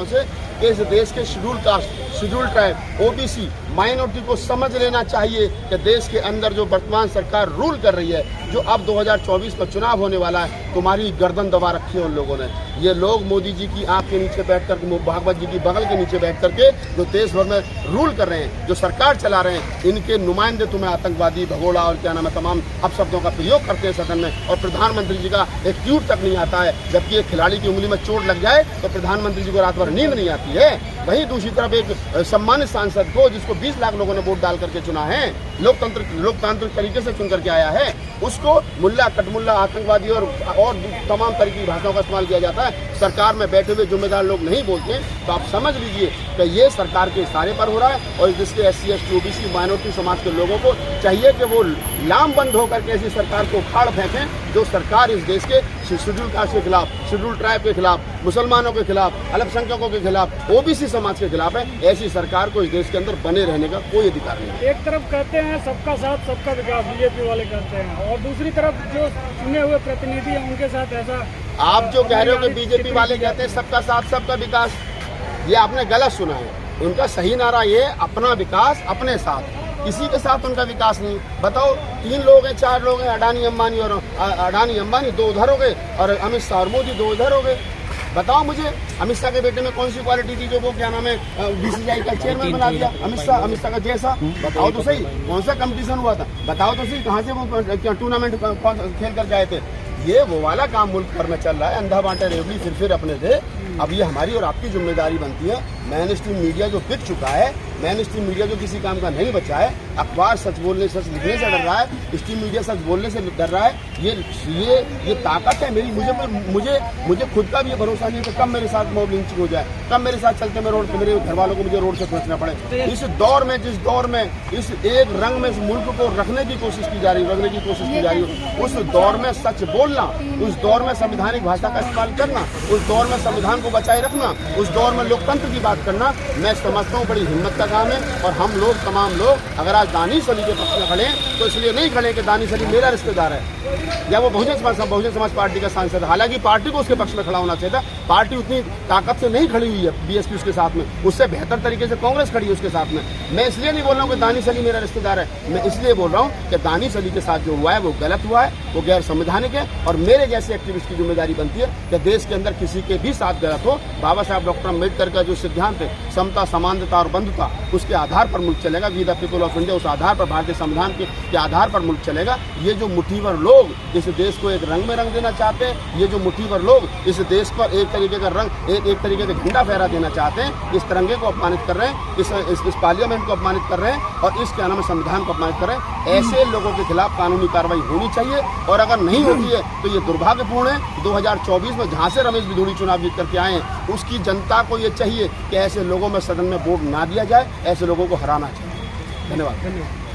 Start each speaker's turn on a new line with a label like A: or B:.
A: से कि इस देश के schedule caste, schedule tribe, OBC minority को समझ लेना चाहिए कि देश के अंदर जो वर्तमान सरकार रूल कर रही है, जो अब 2024 में चुनाव होने वाला है, तुम्हारी गर्दन दबा रखी है उन लोगों ने। ये लोग मोदी जी की आंख के नीचे बैठ कर, भागवत जी की बगल के नीचे बैठ करके जो देश भर में रूल कर रहे हैं, जो सरकार चला रहे हैं, इनके नुमाइंदे तुम्हें आतंकवादी, भगोड़ा और क्या नाम है तमाम अपशब्दों का प्रयोग करते हैं सदन में, और प्रधानमंत्री जी का एक ट्वीट तक नहीं आता है। जबकि एक खिलाड़ी की उंगली में चोट लग जाए तो प्रधानमंत्री जी को रात भर नींद नहीं आती है। वहीं दूसरी तरफ एक सम्मानित सांसद को, जिसको 20 लाख लोगों ने वोट डाल करके चुना है, लोकतांत्रिक तरीके से चुन करके आया है, उसको मुल्ला, कटमुल्ला, आतंकवादी और तमाम तरीके की भाषाओं का इस्तेमाल किया जाता है। सरकार में बैठे हुए जिम्मेदार लोग नहीं बोलते, तो आप समझ लीजिए कि ये सरकार के इशारे पर हो रहा है। और जिसके SC, ST, OBC माइनॉरिटी समाज के लोगों को चाहिए कि वो लामबंद होकर के ऐसी सरकार को उखाड़ फेंकें जो सरकार इस देश के शेड्यूल कास्ट के खिलाफ, शेड्यूल ट्राइब के खिलाफ, मुसलमानों के खिलाफ, अल्पसंख्यकों के खिलाफ, OBC समाज के खिलाफ है। ऐसी सरकार को इस देश के अंदर बने रहने का कोई अधिकार नहीं है।
B: एक तरफ कहते हैं सबका साथ सबका विकास, बीजेपी वाले कहते हैं, और दूसरी तरफ जो चुने हुए प्रतिनिधि हैं उनके साथ ऐसा।
A: आप जो कह रहे हो कि बीजेपी वाले कहते हैं सबका साथ सबका विकास, ये आपने गलत सुना है। उनका सही नारा ये अपना विकास अपने साथ, किसी के साथ उनका विकास नहीं। बताओ, 3 लोग हैं, 4 लोग हैं, अडानी अंबानी 2 उधर हो गए, और अमित शाह और मोदी 2 इधर हो गए। बताओ मुझे, अमित शाह के बेटे में कौन सी क्वालिटी थी जो वो क्या नाम है BCCI का चेयरमैन बना दिया? अमित शाह का जैसा। बताओ तो सही, कौन सा कंपटीशन हुआ था? बताओ तो सही, कहाँ से वो टूर्नामेंट खेल कर गए थे? ये वो वाला काम मुल्क भर में चल रहा है, अंधा बांटा रेवड़ी फिर अपने थे। अब ये हमारी और आपकी जिम्मेदारी बनती है। मेन स्ट्रीम मीडिया जो बिक चुका है, मेन स्ट्रीम मीडिया जो किसी काम का नहीं बचा है, अखबार सच बोलने, सच लिखने से डर रहा है, स्ट्रीम मीडिया सच बोलने से डर रहा है। ये ताकत है मेरी। मुझे खुद का भी ये भरोसा नहीं है कि कब मेरे साथ मॉब लिंचिंग हो जाए, कब मेरे साथ चलते मैं रोड पे मेरे घर वालों को मुझे रोड से पहुंचना पड़े। इस दौर में, जिस दौर में इस एक रंग में इस मुल्क को रखने की कोशिश की जा रही है, उस दौर में सच बोलना, उस दौर में संवैधानिक भाषा का इस्तेमाल करना, उस दौर में संविधान को बचाए रखना, उस दौर में लोकतंत्र की बात करना, मैं समझता हूँ बड़ी हिम्मत का काम है। और हम लोग, तमाम लोग, अगर आज दानिश अली के पक्ष में खड़े हैं तो इसलिए नहीं खड़े कि दानिश अली मेरा रिश्तेदार है या वो बहुजन समाज पार्टी का सांसद है। हालांकि पार्टी को उसके पक्ष में खड़ा होना चाहिए था। पार्टी उतनी ताकत से नहीं खड़ी हुई है BSP उसके साथ में, उससे बेहतर तरीके से कांग्रेस खड़ी है उसके साथ में। मैं इसलिए नहीं बोल रहा हूँ कि दानिश अली मेरा रिश्तेदार है, मैं इसलिए बोल रहा हूँ कि दानिश अली के साथ जो हुआ है वो गलत हुआ है, वो गैर संवैधानिक है। और मेरे जैसे एक्टिविस्ट की जिम्मेदारी बनती है कि देश के अंदर किसी के भी साथ गलत हो, बाबा साहब डॉक्टर अम्बेडकर का जो सिद्धांत है, समता, समानता और बंधुता, उसके आधार पर मुल्क चलेगा। We the people of India, उस आधार पर, भारतीय संविधान के आधार पर मुल्क चलेगा। ये जो मुट्ठीभर लोग इस देश को एक रंग में रंग देना चाहते हैं, ये जो मुट्ठीभर लोग इस देश पर एक तरीके का रंग, एक तरीके का झंडा फहरा देना चाहते हैं, इस तिरंगे को अपमानित कर रहे हैं, इस पार्लियामेंट को अपमानित कर रहे हैं और इस क्या नाम है संविधान को अपमानित कर रहे हैं। ऐसे लोगों के खिलाफ कानूनी कार्रवाई होनी चाहिए। और अगर नहीं होती है तो ये दुर्भाग्यपूर्ण है। 2024 में जहाँ से रमेश बिधूड़ी चुनाव जीत करके आए हैं, उसकी जनता को ये चाहिए कि ऐसे लोगों में सदन में वोट ना दिया जाए, ऐसे लोगों को हराना चाहिए। धन्यवाद।